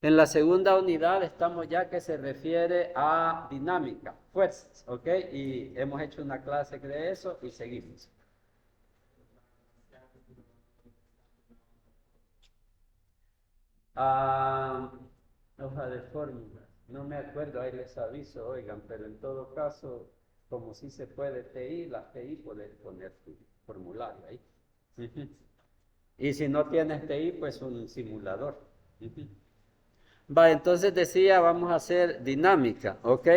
En la segunda unidad estamos ya que se refiere a dinámica, fuerzas, ¿ok? Y hemos hecho una clase de eso y seguimos. Ah, hoja de fórmulas. No me acuerdo, ahí les aviso, oigan, pero en todo caso, como si se puede TI, las TI puedes poner tu formulario ahí. Ujú. Y si no tienes TI, pues un simulador. Ujú. Va, entonces decía, vamos a hacer dinámica, ¿ok?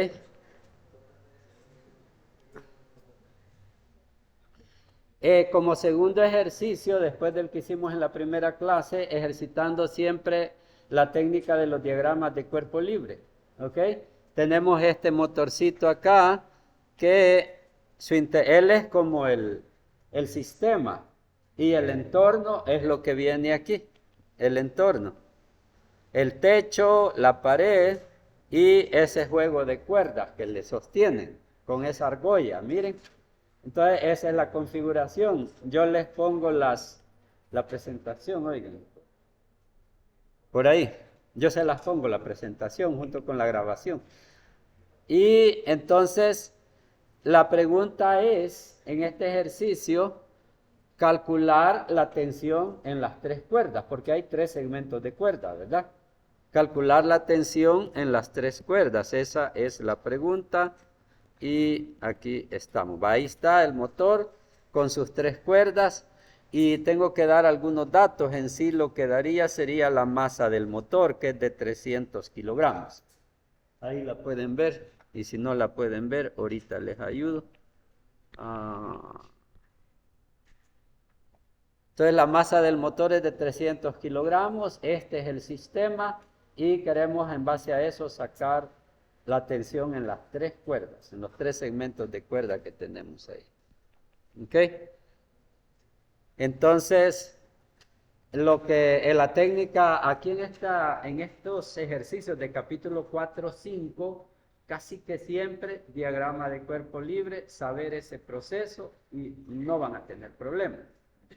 Como segundo ejercicio, después del que hicimos en la primera clase, ejercitando siempre la técnica de los diagramas de cuerpo libre, ¿ok? Tenemos este motorcito acá, que él es como el sistema, y el entorno es lo que viene aquí, el entorno. El techo, la pared y ese juego de cuerdas que le sostienen con esa argolla, miren. Entonces esa es la configuración. Yo les pongo la presentación, oigan, por ahí. Yo se las pongo la presentación junto con la grabación. Y entonces la pregunta es, en este ejercicio, calcular la tensión en las tres cuerdas, porque hay tres segmentos de cuerda, ¿verdad? Calcular la tensión en las tres cuerdas, esa es la pregunta. Y aquí estamos. Ahí está el motor con sus tres cuerdas y tengo que dar algunos datos. En sí lo que daría sería la masa del motor, que es de 300 kilogramos. Ahí la pueden ver y si no la pueden ver, ahorita les ayudo. Ah, entonces la masa del motor es de 300 kilogramos, este es el sistema y queremos en base a eso sacar la tensión en las tres cuerdas, en los tres segmentos de cuerda que tenemos ahí. ¿Ok? Entonces, la técnica aquí en estos ejercicios de capítulo 4, 5, casi que siempre diagrama de cuerpo libre, saber ese proceso y no van a tener problemas.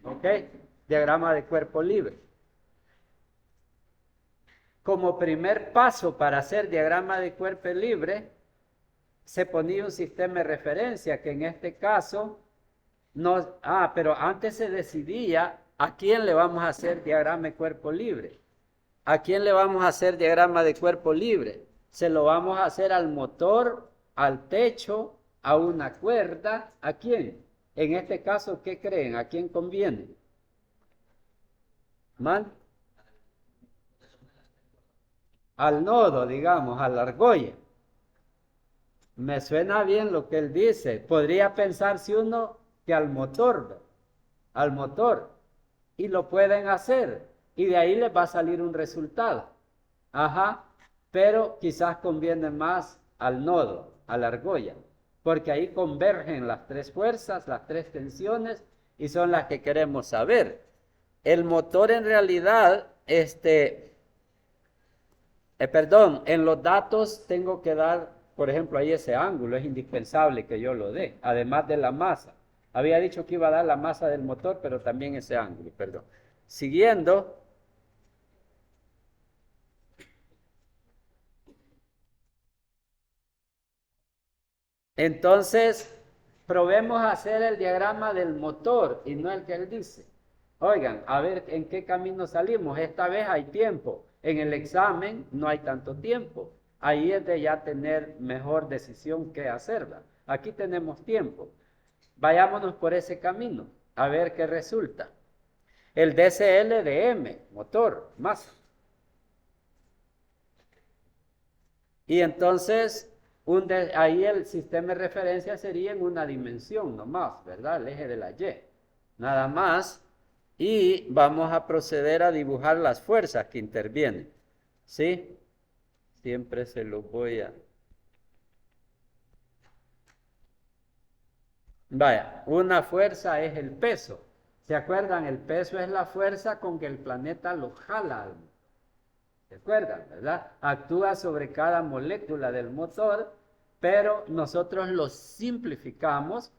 ¿Ok? Diagrama de cuerpo libre. Como primer paso para hacer diagrama de cuerpo libre, se ponía un sistema de referencia que en este caso pero antes se decidía a quién le vamos a hacer diagrama de cuerpo libre. ¿A quién le vamos a hacer diagrama de cuerpo libre? Se lo vamos a hacer al motor, al techo, a una cuerda. ¿A quién? En este caso, ¿qué creen? ¿A quién conviene? ¿Mal? Al nodo, digamos, a la argolla. Me suena bien lo que él dice. Podría pensarse uno que al motor, al motor. Y lo pueden hacer. Y de ahí les va a salir un resultado. Ajá. Pero quizás conviene más al nodo, a la argolla. Porque ahí convergen las tres fuerzas, las tres tensiones, y son las que queremos saber. El motor en realidad, perdón, en los datos tengo que dar, por ejemplo, ahí ese ángulo, es indispensable que yo lo dé, además de la masa. Había dicho que iba a dar la masa del motor, pero también ese ángulo, perdón. Siguiendo, entonces, probemos hacer el diagrama del motor y no el que él dice. Oigan, a ver en qué camino salimos. Esta vez hay tiempo. En el examen no hay tanto tiempo. Ahí es de ya tener mejor decisión que hacerla. Aquí tenemos tiempo. Vayámonos por ese camino, a ver qué resulta. El DCL de M, motor, masa. Y entonces, ahí el sistema de referencia sería en una dimensión nomás, ¿verdad? El eje de la Y. Nada más. Y vamos a proceder a dibujar las fuerzas que intervienen. ¿Sí? Siempre se los voy a... Vaya, una fuerza es el peso. ¿Se acuerdan? El peso es la fuerza con que el planeta lo jala. ¿Se acuerdan, verdad? Actúa sobre cada molécula del motor, pero nosotros lo simplificamos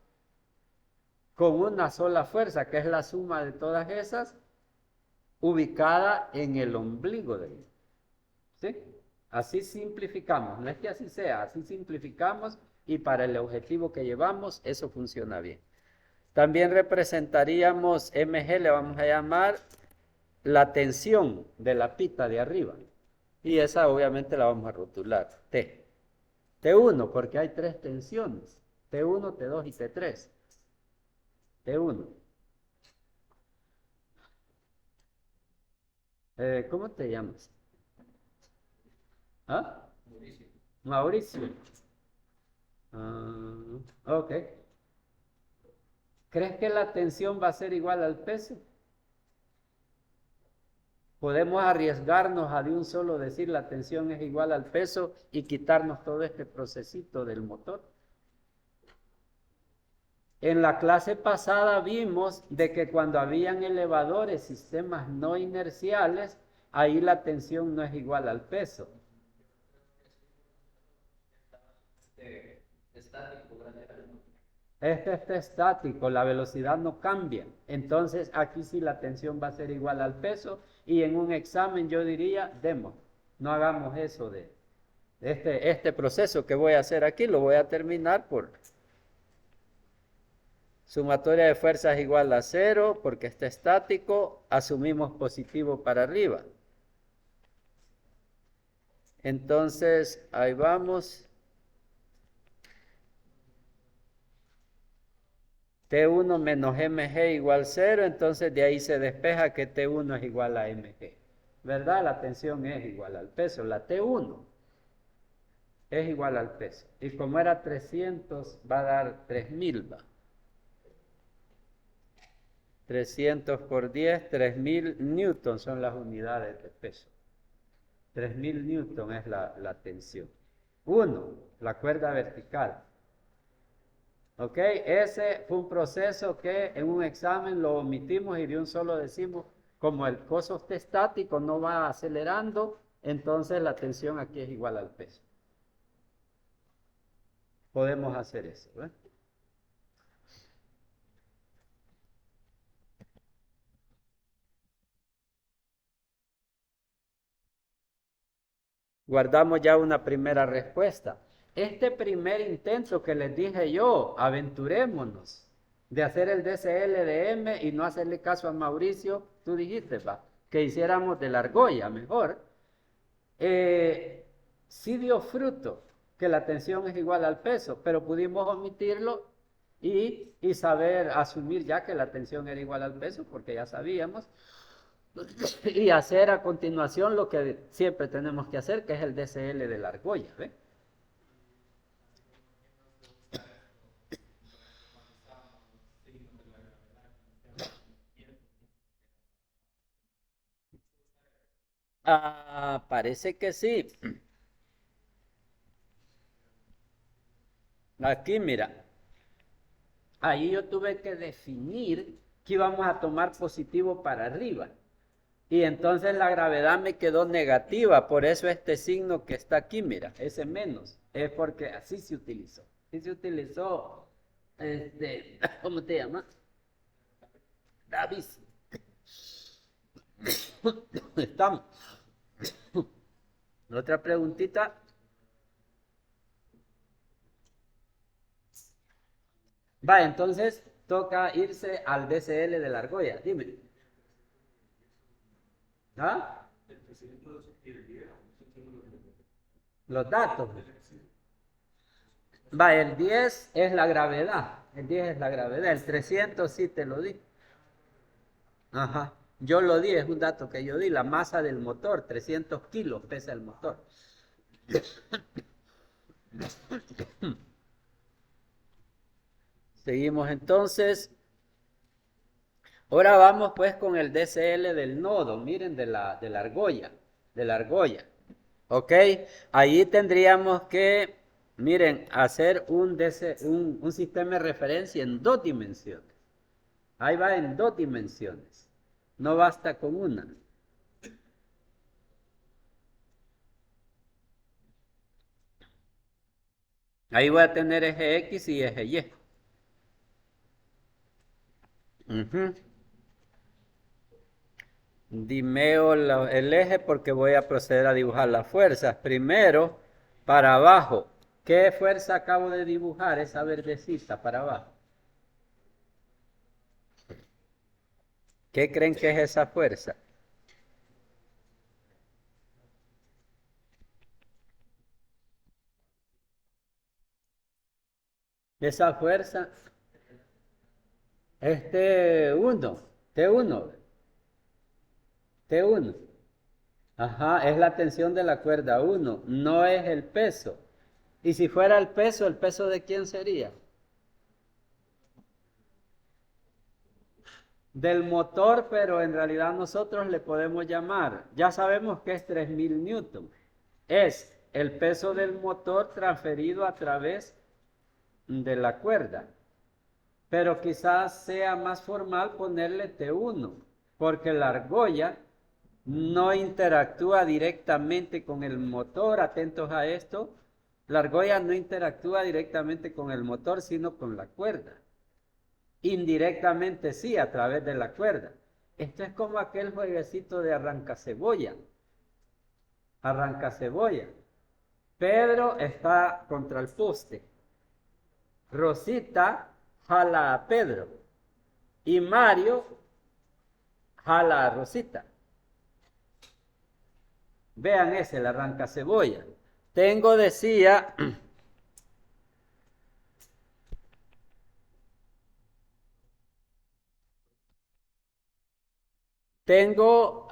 con una sola fuerza, que es la suma de todas esas, ubicada en el ombligo de él. ¿Sí? Así simplificamos, no es que así sea, así simplificamos y para el objetivo que llevamos, eso funciona bien. También representaríamos MG, le vamos a llamar la tensión de la pita de arriba. Y esa obviamente la vamos a rotular, T. T1, porque hay tres tensiones, T1, T2 y T3. T1. ¿Cómo te llamas? ¿Ah? Mauricio. Mauricio. Ok. ¿Crees que la tensión va a ser igual al peso? Podemos arriesgarnos a de un solo decir la tensión es igual al peso y quitarnos todo este procesito del motor. En la clase pasada vimos de que cuando habían elevadores, sistemas no inerciales, ahí la tensión no es igual al peso. Este está estático, la velocidad no cambia. Entonces aquí sí la tensión va a ser igual al peso y en un examen yo diría, demo, no hagamos eso de este proceso que voy a hacer aquí, lo voy a terminar por sumatoria de fuerzas igual a 0 porque está estático, asumimos positivo para arriba. Entonces ahí vamos. T1 menos mg igual 0, entonces de ahí se despeja que T1 es igual a mg. ¿Verdad? La tensión es igual al peso. La T1 es igual al peso. Y como era 300, va a dar 3000, va. 300 por 10, 3000 newton son las unidades de peso. 3000 newton es la tensión. 1, la cuerda vertical. ¿Ok? Ese fue un proceso que en un examen lo omitimos y de un solo decimos, como el coso está estático, no va acelerando, entonces la tensión aquí es igual al peso. Podemos hacer eso, ¿eh? Guardamos ya una primera respuesta. Este primer intento que les dije yo, aventurémonos, de hacer el DCL de M y no hacerle caso a Mauricio, tú dijiste, va, que hiciéramos de la argolla mejor. Sí dio fruto, que la tensión es igual al peso, pero pudimos omitirlo y saber asumir ya que la tensión era igual al peso, porque ya sabíamos, y hacer a continuación lo que siempre tenemos que hacer, que es el DCL de la argolla, ¿ve? Ah, parece que sí. Aquí, mira, ahí yo tuve que definir que íbamos a tomar positivo para arriba. Y entonces la gravedad me quedó negativa, por eso este signo que está aquí, mira, ese menos, es porque así se utilizó. Así se utilizó, ¿cómo te llamas? David. Estamos. Otra preguntita. Va, entonces toca irse al DCL de la argolla, dime. ¿Ah? Los datos. Va, el 10 es la gravedad. El 10 es la gravedad. El 300 sí te lo di. Ajá. Yo lo di, es un dato que yo di. La masa del motor, 300 kilos pesa el motor. Seguimos entonces. Ahora vamos pues con el DCL del nodo. Miren, de la argolla. De la argolla. ¿Ok? Ahí tendríamos que, miren, hacer un sistema de referencia en dos dimensiones. Ahí va en dos dimensiones. No basta con una. Ahí voy a tener eje X y eje Y. Ujú. dimeo el eje porque voy a proceder a dibujar las fuerzas. Primero, para abajo. ¿Qué fuerza acabo de dibujar? Esa verdecita para abajo. ¿Qué creen que es esa fuerza? Esa fuerza es T1, T1, T1. Ajá, es la tensión de la cuerda 1, no es el peso. Y si fuera ¿el peso de quién sería? Del motor, pero en realidad nosotros le podemos llamar, ya sabemos que es 3000 newton. Es el peso del motor transferido a través de la cuerda. Pero quizás sea más formal ponerle T1, porque la argolla no interactúa directamente con el motor. Atentos a esto, la argolla no interactúa directamente con el motor, sino con la cuerda. Indirectamente sí, a través de la cuerda. Esto es como aquel jueguecito de arranca cebolla. Arranca cebolla. Pedro está contra el poste. Rosita jala a Pedro. Y Mario jala a Rosita. Vean ese, el arranca cebolla. Decía, tengo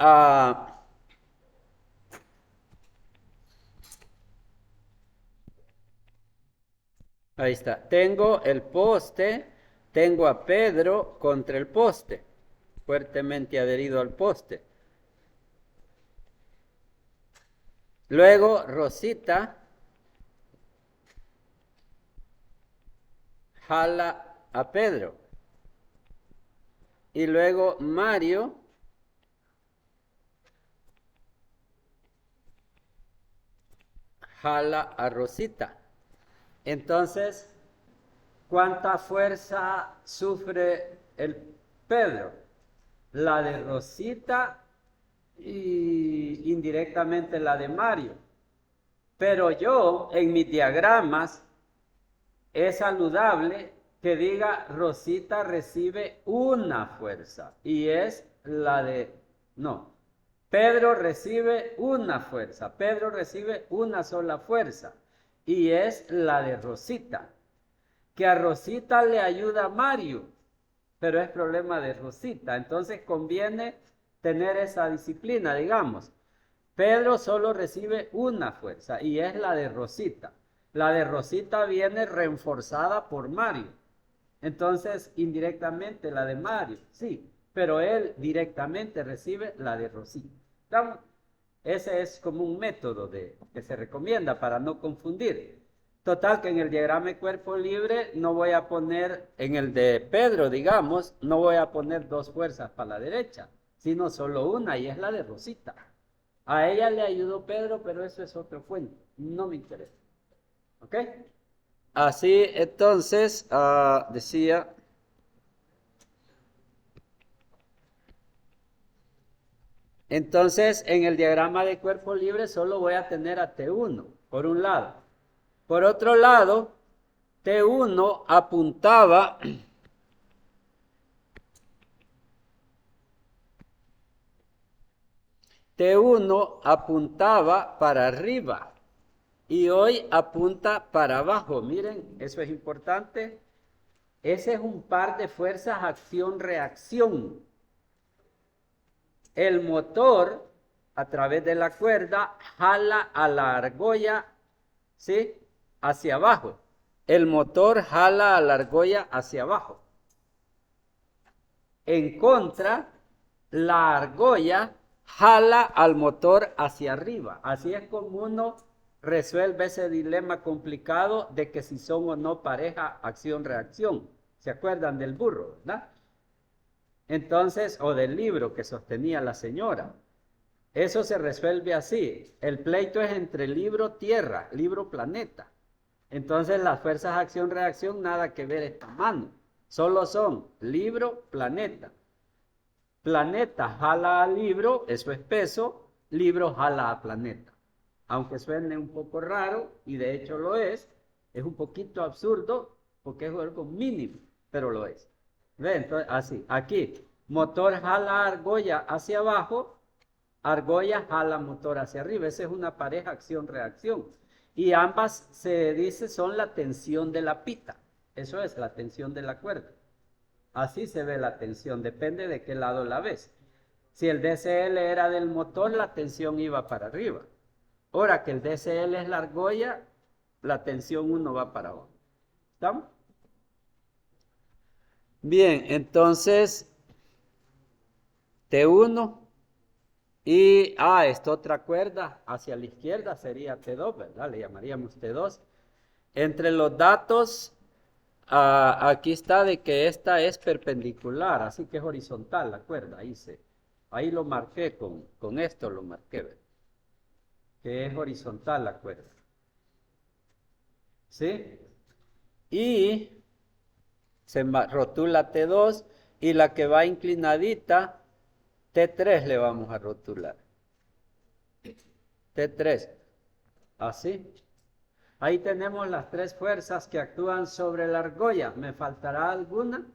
ahí está, tengo el poste, tengo a Pedro contra el poste, fuertemente adherido al poste. Luego Rosita jala a Pedro. Y luego Mario jala a Rosita. Entonces, ¿cuánta fuerza sufre el Pedro? La de Rosita y indirectamente la de Mario. Pero yo, en mis diagramas, es saludable que diga Rosita recibe una fuerza y es la de, no, Pedro recibe una fuerza, Pedro recibe una sola fuerza y es la de Rosita, que a Rosita le ayuda a Mario, pero es problema de Rosita, entonces conviene tener esa disciplina, digamos. Pedro solo recibe una fuerza y es la de Rosita. La de Rosita viene reforzada por Mario. Entonces, indirectamente la de Mario, sí, pero él directamente recibe la de Rosita. ¿Estamos? Ese es como un método que se recomienda para no confundir. Total, que en el diagrama de cuerpo libre no voy a poner, en el de Pedro, digamos, no voy a poner dos fuerzas para la derecha, sino solo una y es la de Rosita. A ella le ayudó Pedro, pero eso es otro cuento. No me interesa. ¿Ok? Así, entonces, decía, entonces en el diagrama de cuerpo libre solo voy a tener a T1, por un lado. Por otro lado, T1 apuntaba, T1 apuntaba para arriba. Y hoy apunta para abajo. Miren, eso es importante. Ese es un par de fuerzas acción-reacción. El motor, a través de la cuerda, jala a la argolla, ¿sí? Hacia abajo. El motor jala a la argolla hacia abajo. En contra, la argolla jala al motor hacia arriba. Así es como uno resuelve ese dilema complicado de que si son o no pareja acción-reacción. ¿Se acuerdan del burro, verdad? Entonces, o del libro que sostenía la señora. Eso se resuelve así. El pleito es entre libro-tierra, libro-planeta. Entonces las fuerzas acción-reacción nada que ver esta mano. Solo son libro-planeta. Planeta jala a libro, eso es peso, libro jala a planeta. Aunque suene un poco raro, y de hecho lo es un poquito absurdo porque es algo mínimo, pero lo es. ¿Ve? Entonces, así, aquí, motor jala argolla hacia abajo, argolla jala motor hacia arriba. Esa es una pareja acción-reacción. Y ambas se dice son la tensión de la pita. Eso es la tensión de la cuerda. Así se ve la tensión, depende de qué lado la ves. Si el DCL era del motor, la tensión iba para arriba. Ahora que el DCL es la argolla, la tensión 1 va para abajo. ¿Estamos? Bien, entonces T1 y, esta otra cuerda hacia la izquierda sería T2, ¿verdad? Le llamaríamos T2. Entre los datos, aquí está de que esta es perpendicular, así que es horizontal la cuerda, ahí lo marqué con esto lo marqué, ¿verdad? Que es horizontal la cuerda. ¿Sí? Y se rotula T2 y la que va inclinadita, T3 le vamos a rotular. T3, así. Ahí tenemos las tres fuerzas que actúan sobre la argolla. ¿Me faltará alguna?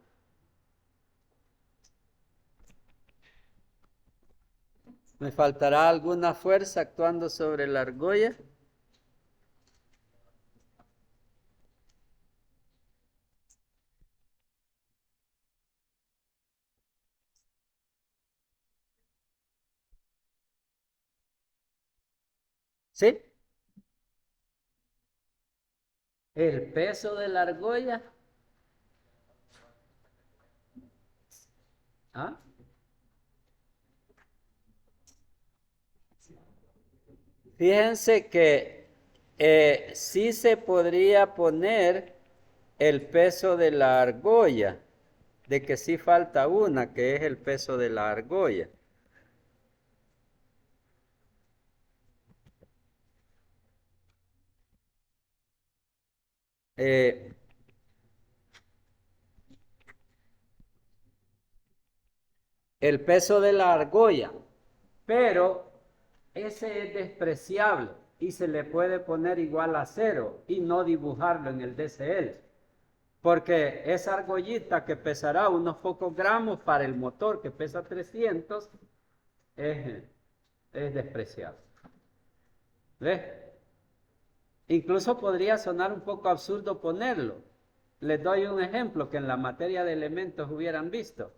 ¿Me faltará alguna fuerza actuando sobre la argolla? ¿Sí? El peso de la argolla. ¿Ah? Fíjense que sí se podría poner el peso de la argolla, de que sí falta una, que es el peso de la argolla. Eh, el peso de la argolla, pero ese es despreciable y se le puede poner igual a 0 y no dibujarlo en el DCL. Porque esa argollita que pesará unos pocos gramos para el motor que pesa 300 es, es despreciable. ¿Ves? Incluso podría sonar un poco absurdo ponerlo. Les doy un ejemplo que en la materia de elementos hubieran visto.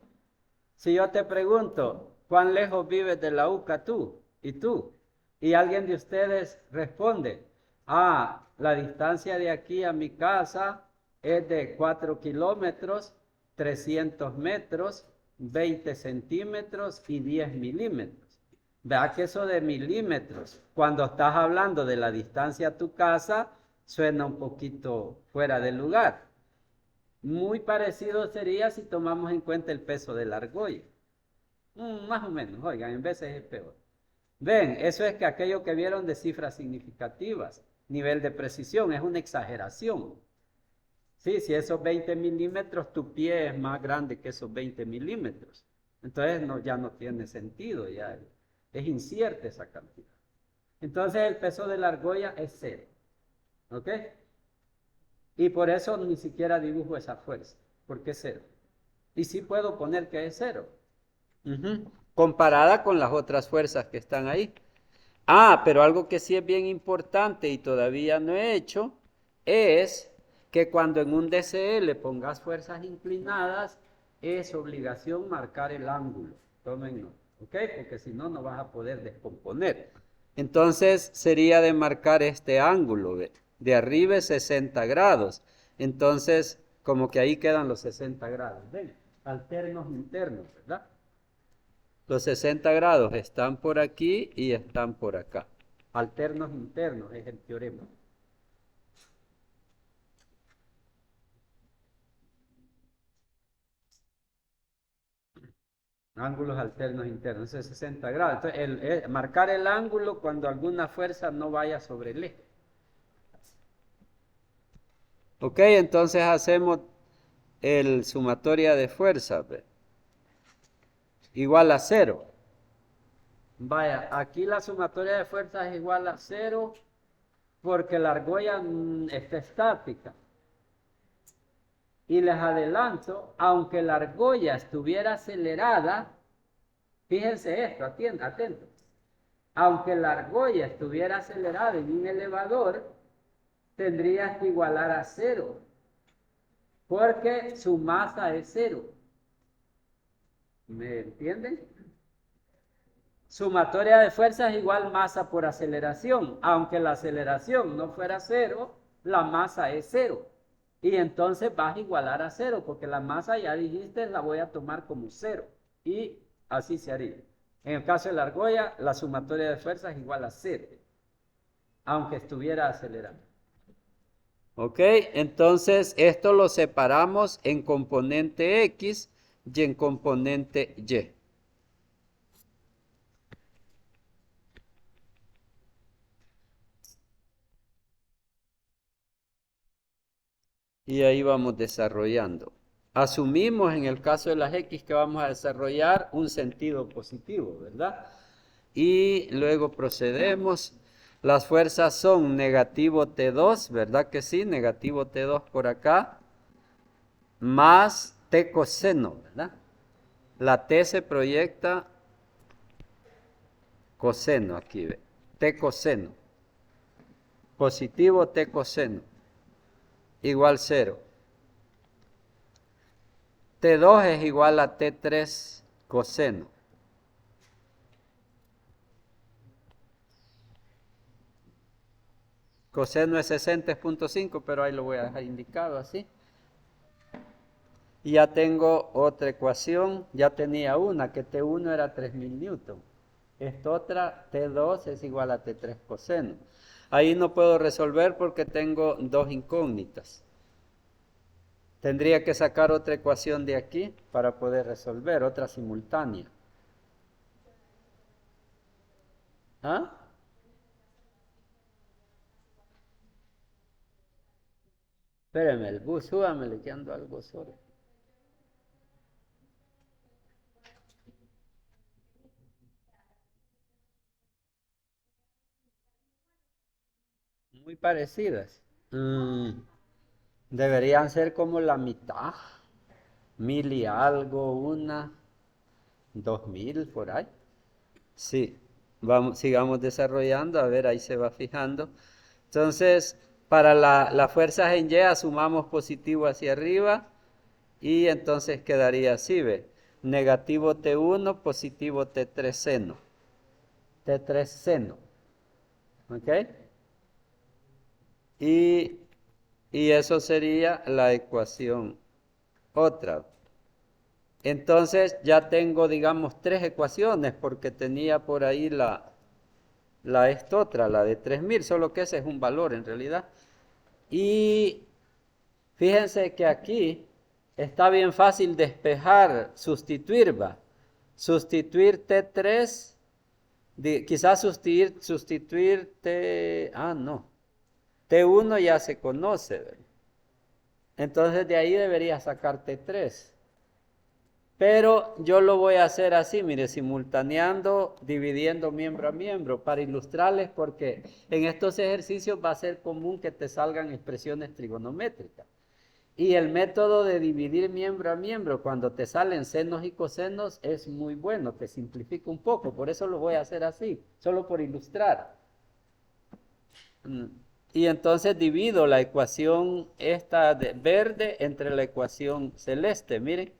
Si yo te pregunto, ¿cuán lejos vives de la UCA tú? Y tú. Y alguien de ustedes responde, la distancia de aquí a mi casa es de 4 kilómetros, 300 metros, 20 centímetros y 10 milímetros. Vea que eso de milímetros, cuando estás hablando de la distancia a tu casa, suena un poquito fuera de lugar. Muy parecido sería si tomamos en cuenta el peso de la argolla. Más o menos, oigan, en veces es peor. Ven, eso es que aquello que vieron de cifras significativas, nivel de precisión, es una exageración. Sí, si esos 20 milímetros, tu pie es más grande que esos 20 milímetros. Entonces ya no tiene sentido, ya es incierta esa cantidad. Entonces el peso de la argolla es 0. ¿Ok? Y por eso ni siquiera dibujo esa fuerza, porque es 0. Y sí puedo poner que es 0. Comparada con las otras fuerzas que están ahí. Pero algo que sí es bien importante y todavía no he hecho es que cuando en un DCL pongas fuerzas inclinadas, es obligación marcar el ángulo. Tomen nota, ¿ok? Porque si no, no vas a poder descomponer. Entonces sería de marcar este ángulo, ¿ve? De arriba es 60 grados. Entonces, como que ahí quedan los 60 grados. ¿Ven? Alternos internos, ¿verdad? Los 60 grados están por aquí y están por acá. Alternos internos es el teorema. Ángulos alternos internos, eso es 60 grados. Entonces, marcar el ángulo cuando alguna fuerza no vaya sobre el eje. Ok, entonces hacemos el sumatoria de fuerzas. igual a 0. Vaya, aquí la sumatoria de fuerzas es igual a 0 porque la argolla está estática. Y les adelanto, aunque la argolla estuviera acelerada, fíjense esto, atentos. Aunque la argolla estuviera acelerada en un elevador, tendría que igualar a 0, porque su masa es 0. ¿Me entienden? Sumatoria de fuerzas igual masa por aceleración. Aunque la aceleración no fuera 0, la masa es 0. Y entonces vas a igualar a 0, porque la masa, ya dijiste, la voy a tomar como 0. Y así se haría. En el caso de la argolla, la sumatoria de fuerzas es igual a 0, aunque estuviera acelerada. ¿Ok? Entonces, esto lo separamos en componente X y en componente Y. Y ahí vamos desarrollando. Asumimos en el caso de las X que vamos a desarrollar un sentido positivo, ¿verdad? Y luego procedemos. Las fuerzas son negativo T2, ¿verdad que sí? Negativo T2 por acá, más T coseno, ¿verdad? La T se proyecta coseno aquí, ¿ve? T coseno. Positivo T coseno. Igual 0. T2 es igual a T3 coseno. Coseno es 60.5, pero ahí lo voy a dejar indicado así. Y ya tengo otra ecuación, ya tenía una, que T1 era 3000 newton. Esta otra, T2 es igual a T3 coseno. Ahí no puedo resolver porque tengo dos incógnitas. Tendría que sacar otra ecuación de aquí para poder resolver, otra simultánea. ¿Ah? Espérame, el bus, súbamele que ando algo solo. Muy parecidas. Deberían ser como la mitad. 1000 y algo, 2000 por ahí. Sí, vamos, sigamos desarrollando, a ver, ahí se va fijando. Entonces, para las fuerzas en Y sumamos positivo hacia arriba y entonces quedaría así, ¿ve? Negativo T1, positivo T3 seno. T3 seno. ¿Ok? Y, y eso sería la ecuación otra. Entonces ya tengo, digamos, tres ecuaciones porque tenía por ahí la esta otra, la de 3000, solo que ese es un valor en realidad. Y fíjense que aquí está bien fácil despejar, sustituir, va. Sustituir T3, quizás sustituir T, no, T1 ya se conoce, ¿verdad? Entonces de ahí debería sacar T3. Pero yo lo voy a hacer así, mire, simultaneando, dividiendo miembro a miembro, para ilustrarles, porque en estos ejercicios va a ser común que te salgan expresiones trigonométricas. Y el método de dividir miembro a miembro, cuando te salen senos y cosenos, es muy bueno, te simplifica un poco, por eso lo voy a hacer así, solo por ilustrar. Y entonces divido la ecuación esta de verde entre la ecuación celeste, miren,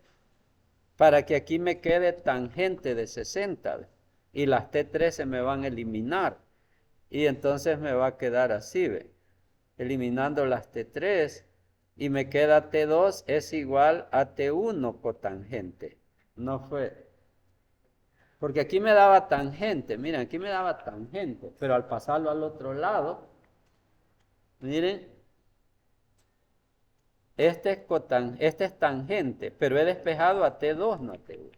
para que aquí me quede tangente de 60 y las T3 se me van a eliminar y entonces me va a quedar así, ¿ve? Eliminando las T3 y me queda T2 es igual a T1 cotangente. No fue, porque aquí me daba tangente, miren, aquí me daba tangente, pero al pasarlo al otro lado, miren, este es tangente, pero he despejado a T2, no a T1.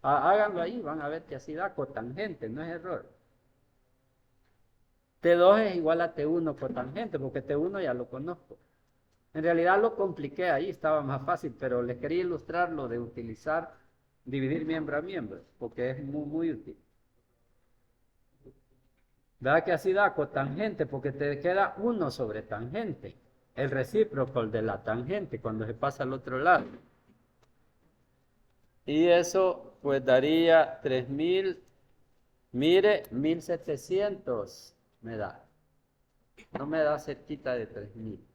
Háganlo ahí, van a ver que así da cotangente, no es error. T2 es igual a T1 cotangente, porque T1 ya lo conozco. En realidad lo compliqué ahí, estaba más fácil, pero les quería ilustrar lo de utilizar dividir miembro a miembro, porque es muy, muy útil. ¿Verdad que así da cotangente? Porque te queda 1 sobre tangente, el recíproco de la tangente cuando se pasa al otro lado. Y eso pues daría 3000, mire, 1700 me da. No me da cerquita de 3000.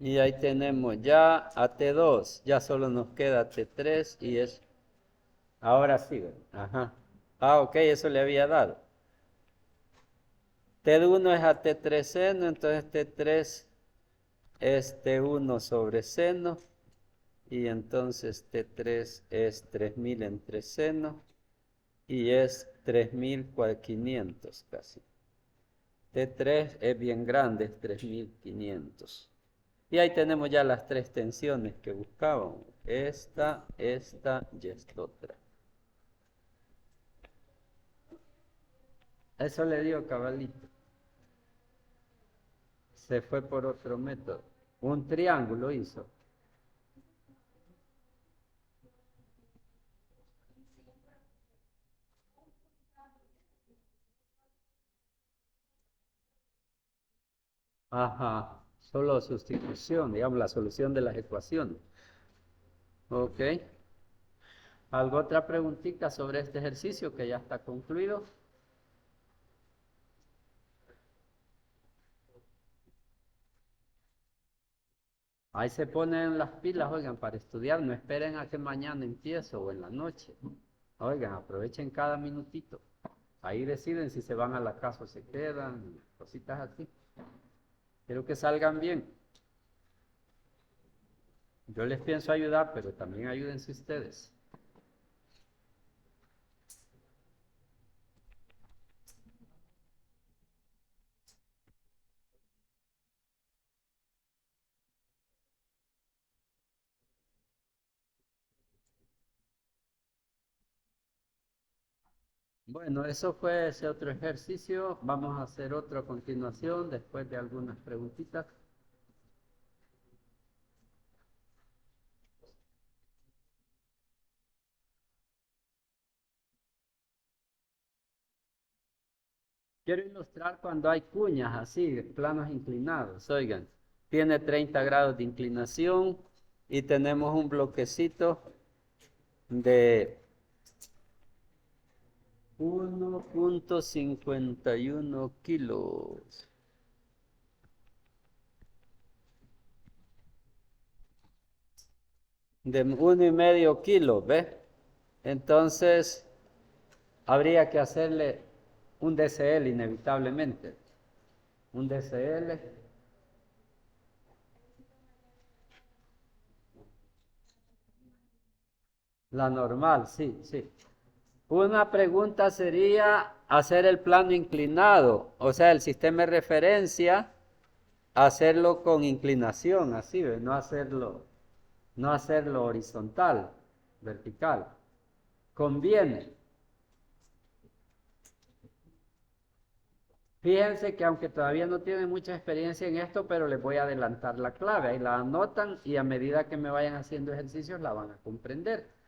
Y ahí tenemos ya a T2, ya solo nos queda T3 y es, ahora sí, ajá. Ah, ok, eso le había dado. T1 es a T3 seno, entonces T3 es T1 sobre seno, y entonces T3 es 3000 entre seno, y es 3500 casi. T3 es bien grande, es 3500. Y ahí tenemos ya las 3 tensiones que buscábamos. Esta y esta otra. Eso le dio cabalito. Se fue por otro método. Un triángulo hizo. Ajá. Solo sustitución, digamos, la solución de las ecuaciones. Ok. ¿Algo otra preguntita sobre este ejercicio que ya está concluido? Ahí se ponen las pilas, oigan, para estudiar. No esperen a que mañana empiece o en la noche. Oigan, aprovechen cada minutito. Ahí deciden si se van a la casa o se quedan, cositas así. Quiero que salgan bien. Yo les pienso ayudar, pero también ayúdense ustedes. Bueno, eso fue ese otro ejercicio. Vamos a hacer otro a continuación después de algunas preguntitas. Quiero ilustrar cuando hay cuñas así, planos inclinados. Oigan, tiene 30 grados de inclinación y tenemos un bloquecito de 1.51 kilos. De 1,5 kilos, ¿ves? Entonces, habría que hacerle un DCL inevitablemente. Un DCL. La normal, sí, sí. Una pregunta sería hacer el plano inclinado, o sea, el sistema de referencia, hacerlo con inclinación, así, ¿ves? No hacerlo horizontal, vertical. Conviene. Fíjense que aunque todavía no tienen mucha experiencia en esto, pero les voy a adelantar la clave. Ahí la anotan y a medida que me vayan haciendo ejercicios la van a comprender.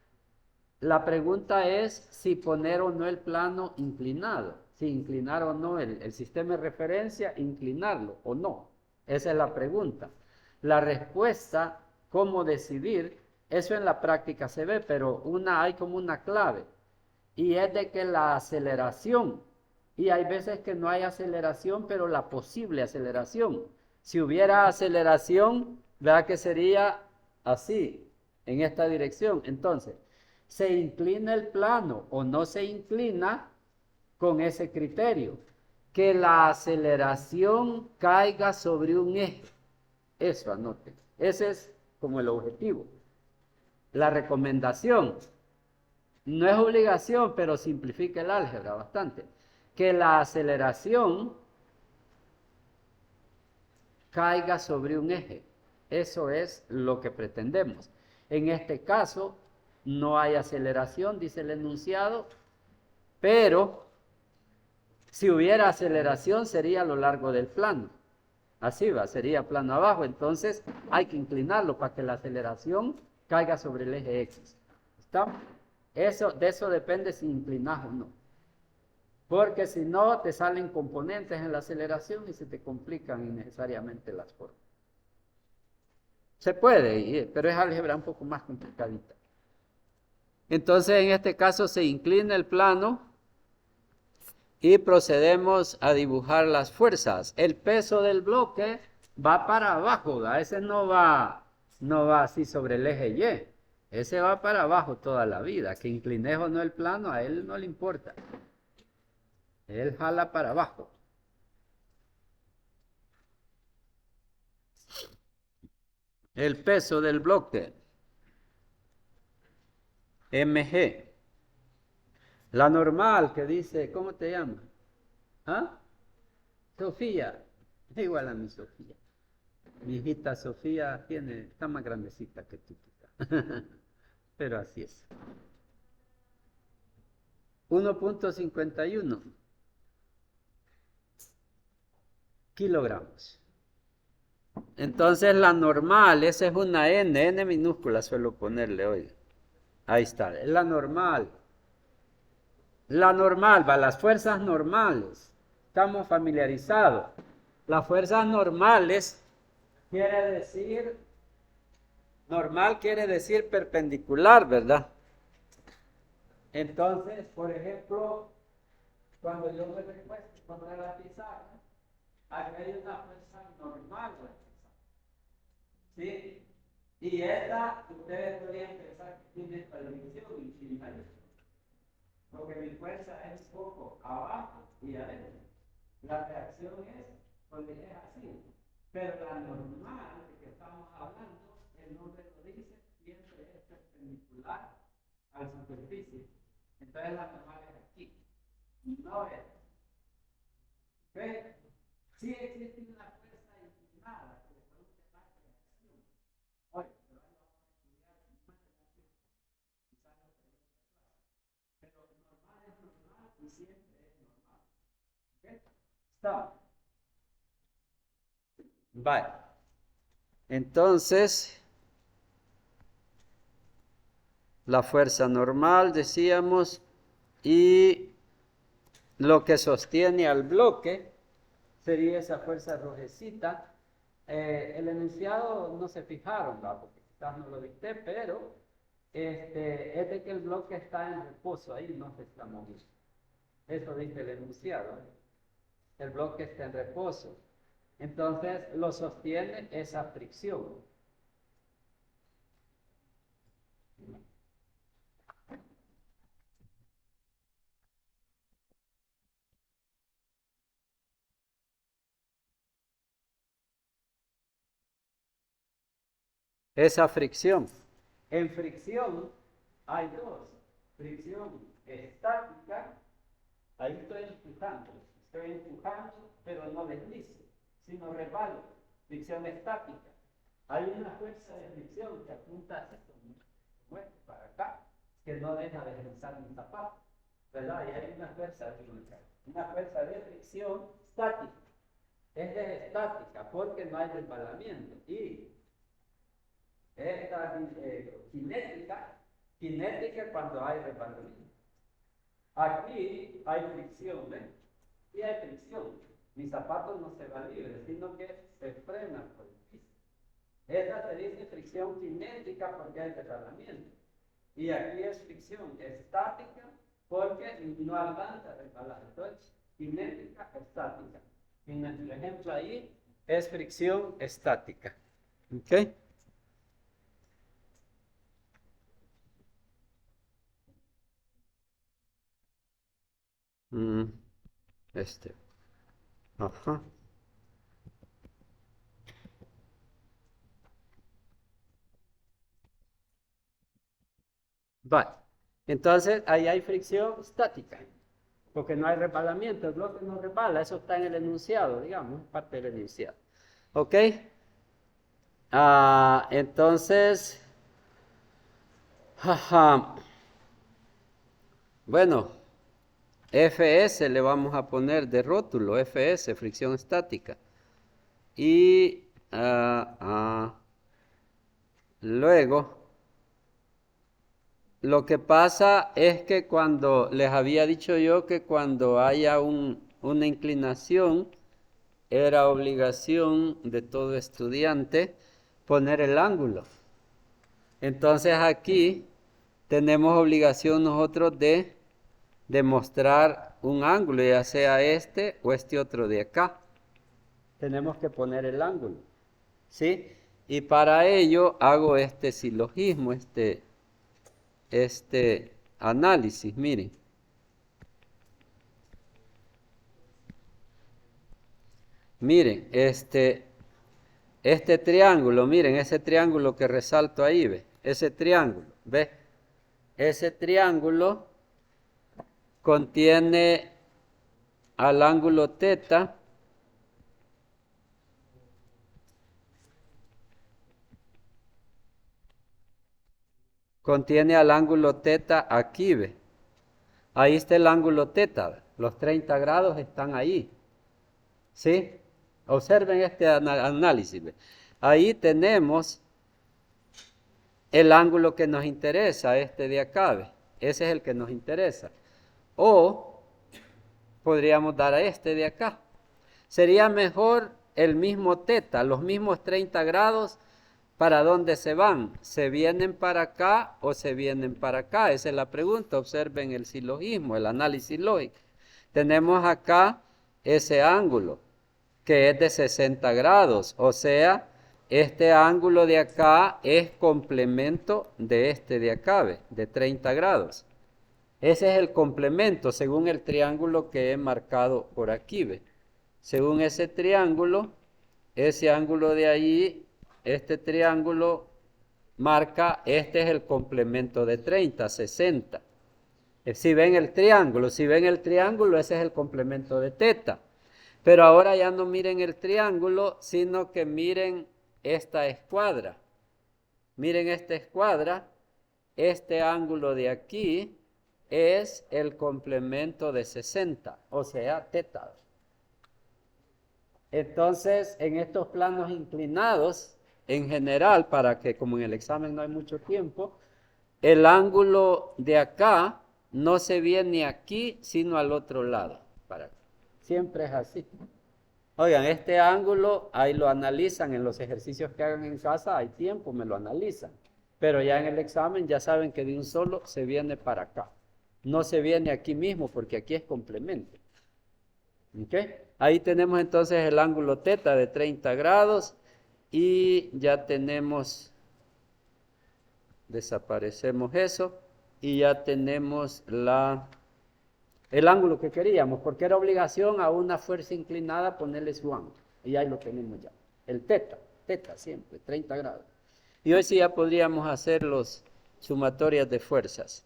La pregunta es si poner o no el plano inclinado, si inclinar o no el sistema de referencia, inclinarlo o no. Esa es la pregunta. La respuesta, cómo decidir, eso en la práctica se ve, pero hay como una clave. Y es de que la aceleración, y hay veces que no hay aceleración, pero la posible aceleración. Si hubiera aceleración, ¿verdad que sería así, en esta dirección? Entonces, se inclina el plano o no se inclina con ese criterio. Que la aceleración caiga sobre un eje. Eso anote. Ese es como el objetivo. La recomendación. No es obligación, pero simplifica el álgebra bastante. Que la aceleración caiga sobre un eje. Eso es lo que pretendemos. En este caso, no hay aceleración, dice el enunciado, pero si hubiera aceleración sería a lo largo del plano. Así va, sería plano abajo. Entonces hay que inclinarlo para que la aceleración caiga sobre el eje X. ¿Está? De eso depende si inclinas o no. Porque si no, te salen componentes en la aceleración y se te complican innecesariamente las formas. Se puede, pero es álgebra un poco más complicadita. Entonces, en este caso se inclina el plano y procedemos a dibujar las fuerzas. El peso del bloque va para abajo, ¿verdad? Ese no va así sobre el eje Y. Ese va para abajo toda la vida. Que inclines o no el plano, a él no le importa. Él jala para abajo. El peso del bloque, mg. La normal que dice, ¿cómo te llamas? ¿Ah? Sofía. Igual a mi Sofía. Mi hijita Sofía está más grandecita que tú. Pero así es. 1.51 kilogramos. Entonces la normal, esa es una N minúscula suelo ponerle hoy. Ahí está, es la normal. La normal, va, las fuerzas normales. Estamos familiarizados. Las fuerzas normales normal quiere decir perpendicular, ¿verdad? Entonces, por ejemplo, cuando yo me recuesto contra la pizarra, aquí hay una fuerza normal, ¿sí? Y esta, ustedes podrían pensar que tiene transmisión inclinada, porque mi fuerza es un poco abajo y adentro. La reacción es así, pero la normal de que estamos hablando, el nombre lo dice, siempre es perpendicular a la superficie. Entonces la normal es aquí, no es. ¿Ves? Sí existe una fuerza inclinada que le produce más reacción. Oye, pero ahí vamos a estudiar más reacción. Quizás no se clase. Pero normal es normal y siempre es normal. ¿Ok? Está. Vale. Entonces, la fuerza normal, decíamos, y lo que sostiene al bloque sería esa fuerza rojecita. El enunciado no se fijaron, ¿verdad? Porque quizás no lo dicté, pero es de que el bloque está en reposo, ahí no se está moviendo. Eso dice el enunciado. El bloque está en reposo. Entonces lo sostiene esa fricción. Esa fricción. En fricción hay dos. Fricción estática, ahí estoy empujando, pero no deslizo, sino resbalo. Fricción estática. Hay una fuerza de fricción que apunta hacia como para acá, que no deja de deslizar mi zapato, ¿verdad? Y hay una fuerza de fricción estática. Esta es estática porque no hay resbalamiento. Y esta cinética cuando hay resbalamiento. Aquí hay fricción, ¿ven? Y hay fricción. Mi zapato no se va libre, sino que se frena por el piso. Esta se dice fricción cinética porque hay resbalamiento. Y aquí es fricción estática porque no alcanza a resbalar. Entonces, cinética estática. Y nuestro ejemplo ahí es fricción estática. ¿Ok? Ajá. Vale. Entonces, ahí hay fricción estática, porque no hay resbalamiento, el bloque no resbala, eso está en el enunciado, digamos, parte del enunciado. ¿Ok? Entonces, jaja. Bueno, FS le vamos a poner de rótulo, FS, fricción estática. Y luego, lo que pasa es que cuando les había dicho yo que cuando haya una inclinación, era obligación de todo estudiante poner el ángulo. Entonces aquí tenemos obligación nosotros de demostrar un ángulo, ya sea este o este otro de acá. Tenemos que poner el ángulo, ¿sí? Y para ello hago este silogismo, este análisis, miren. Miren, este triángulo, miren, ese triángulo que resalto ahí, ¿ve? Ese triángulo, ¿ve? Ese triángulo contiene al ángulo teta, contiene al ángulo teta aquí, ¿ve? Ahí está el ángulo teta, los 30 grados están ahí, ¿sí? Observen este análisis, ¿ve? Ahí tenemos el ángulo que nos interesa, este de acá, ¿ve? Ese es el que nos interesa. O podríamos dar a este de acá. Sería mejor el mismo teta, los mismos 30 grados, ¿para dónde se van? ¿Se vienen para acá o se vienen para acá? Esa es la pregunta. Observen el silogismo, el análisis lógico. Tenemos acá ese ángulo, que es de 60 grados, o sea, este ángulo de acá es complemento de este de acá, ¿ve? De 30 grados. Ese es el complemento según el triángulo que he marcado por aquí, ¿ve? Según ese triángulo, ese ángulo de ahí, este triángulo marca, este es el complemento de 30, 60. Si ven el triángulo, ese es el complemento de teta. Pero ahora ya no miren el triángulo, sino que miren esta escuadra. Miren esta escuadra, este ángulo de aquí es el complemento de 60, o sea, teta. Entonces, en estos planos inclinados, en general, para que como en el examen no hay mucho tiempo, el ángulo de acá no se viene aquí, sino al otro lado. Siempre es así. Oigan, este ángulo, ahí lo analizan en los ejercicios que hagan en casa, hay tiempo, me lo analizan. Pero ya en el examen ya saben que de un solo se viene para acá. No se viene aquí mismo porque aquí es complemento. ¿Ok? Ahí tenemos entonces el ángulo teta de 30 grados y ya tenemos, desaparecemos eso y ya tenemos el ángulo que queríamos, porque era obligación a una fuerza inclinada ponerle su ángulo. Y ahí lo tenemos ya. El teta siempre, 30 grados. Y hoy sí ya podríamos hacer los sumatorias de fuerzas.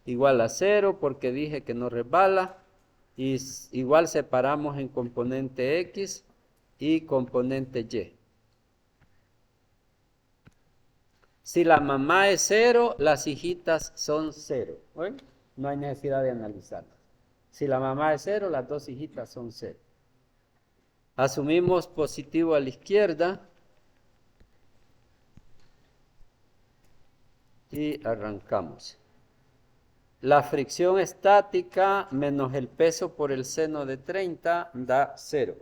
Igual a 0 porque dije que no resbala. Y igual separamos en componente X y componente Y. Si la mamá es 0, las hijitas son 0. ¿Oye? No hay necesidad de analizarlas. Si la mamá es 0, las dos hijitas son 0. Asumimos positivo a la izquierda y arrancamos. La fricción estática menos el peso por el seno de 30 da 0.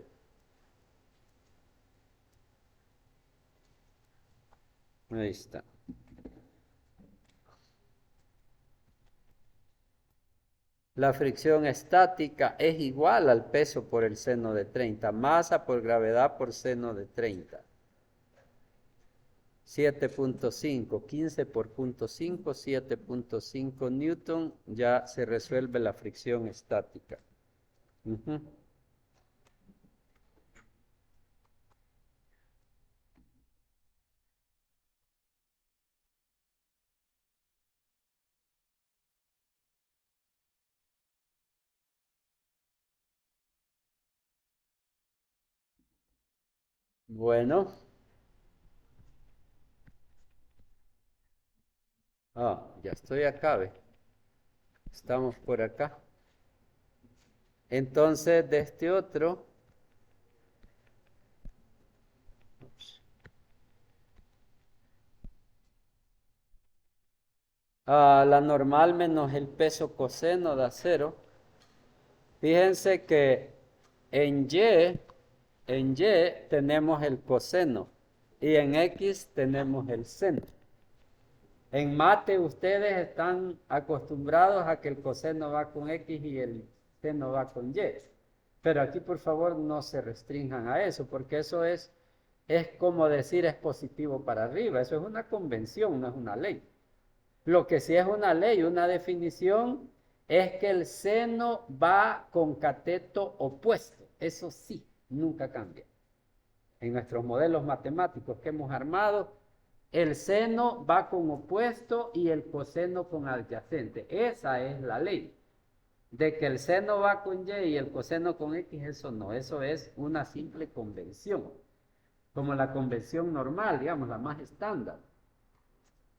Ahí está. La fricción estática es igual al peso por el seno de 30, masa por gravedad por seno de 30. 7.5, 15 por 0.5, 7.5 newton, ya se resuelve la fricción estática. Bueno, ya estoy acá, ¿ve? Estamos por acá. Entonces, de este otro, La normal menos el peso coseno da 0. Fíjense que en Y tenemos el coseno y en X tenemos el seno. En mate ustedes están acostumbrados a que el coseno va con X y el seno va con Y. Pero aquí por favor no se restrinjan a eso, porque eso es como decir es positivo para arriba. Eso es una convención, no es una ley. Lo que sí es una ley, una definición, es que el seno va con cateto opuesto. Eso sí, nunca cambia. En nuestros modelos matemáticos que hemos armado, el seno va con opuesto y el coseno con adyacente. Esa es la ley. De que el seno va con Y y el coseno con X, eso no. Eso es una simple convención. Como la convención normal, digamos, la más estándar.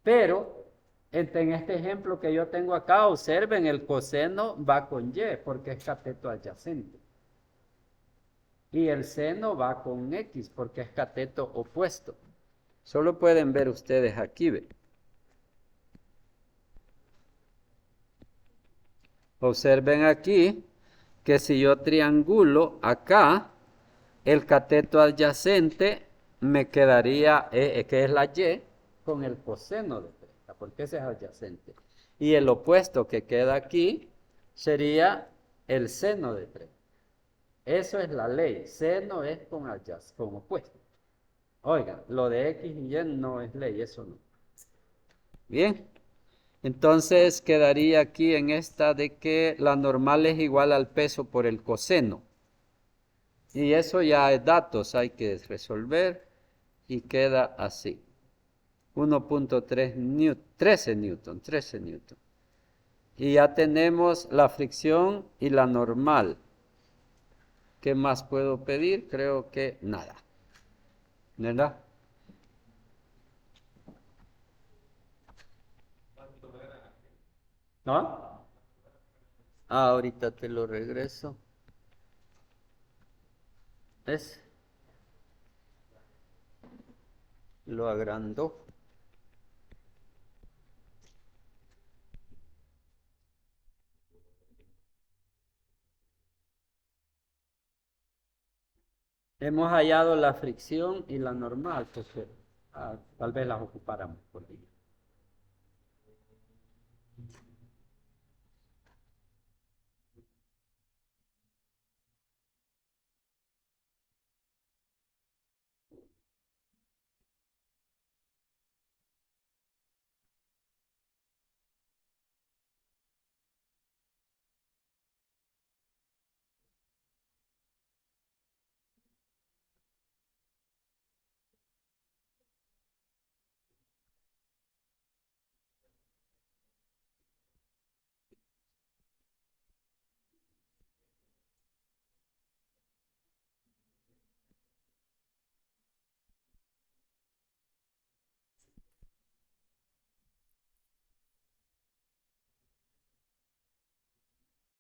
Pero en este ejemplo que yo tengo acá, observen, el coseno va con Y porque es cateto adyacente. Y el seno va con X porque es cateto opuesto. Solo pueden ver ustedes aquí, ¿ve? Observen aquí que si yo triangulo acá, el cateto adyacente me quedaría, que es la Y, con el coseno de 30, porque ese es adyacente. Y el opuesto que queda aquí sería el seno de 30. Eso es la ley. Seno es con opuesto. Oigan, lo de X y Y no es ley, eso no. Bien. Entonces quedaría aquí en esta de que la normal es igual al peso por el coseno. Y eso ya es datos, hay que resolver y queda así. 1.3 Newton, 13 Newton. Y ya tenemos la fricción y la normal. ¿Qué más puedo pedir? Creo que nada. ¿Verdad? ¿No? Ahorita te lo regreso. ¿Ves? Lo agrandó. Hemos hallado la fricción y la normal, pues tal vez las ocupáramos por ahí.